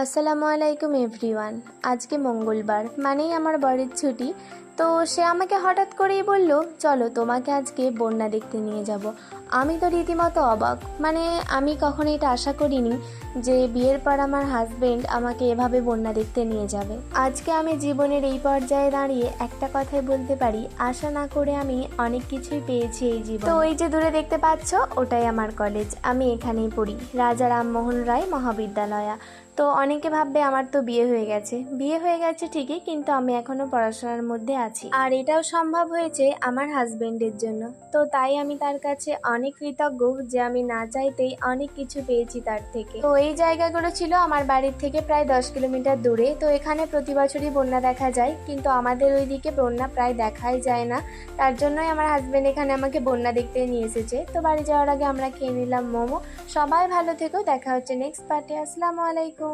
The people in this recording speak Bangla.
আসসালামু আলাইকুম এভরিওয়ান। আজকে মঙ্গলবার মানেই আমার বরের ছুটি। তো সে আমাকে হঠাৎ করেই বলল, চলো তোমাকে আজকে বন্যা দেখতে নিয়ে যাব। আমি তো রীতিমতো অবাক, মানে আমি কখনো এটা আশা করিনি যে বিয়ের পর আমার হাজবেন্ড আমাকে এভাবে বন্যা দেখতে নিয়ে যাবে। আজকে আমি জীবনের এই পর্যায়ে দাঁড়িয়ে একটা কথাই বলতে পারি, আশা না করে আমি অনেক কিছুই পেয়েছি এই জীবন। তো এই যে দূরে দেখতে পাচ্ছ, ওটাই আমার কলেজ। আমি এখানেই পড়ি, রাজা রামমোহন রায় মহাবিদ্যালয়া। তো অনেকে ভাববে আমার তো বিয়ে হয়ে গেছে ঠিকই, কিন্তু আমি এখনো পড়াশোনার মধ্যে আছি। আর এটাও সম্ভব হয়েছে আমার হাজবেন্ডের জন্য। তো তাই আমি তার কাছে অনেক কৃতজ্ঞ যে আমি না চাইতেই অনেক কিছু পেয়েছি তার থেকে। তো এই জায়গাগুলো ছিল আমার বাড়ির থেকে প্রায় 10 কিলোমিটার দূরে। তো এখানে প্রতি বছরই বন্যা দেখা যায়, কিন্তু আমাদের ওইদিকে বন্যা প্রায় দেখাই যায় না। তার জন্যই আমার হাজবেন্ড এখানে আমাকে বন্যা দেখতে নিয়ে এসেছে। তো বাড়ি যাওয়ার আগে আমরা খেয়ে নিলাম মোমো। সবাই ভালো থেকো, দেখা হচ্ছে নেক্সট পার্টে। আসসালামু আলাইকুম।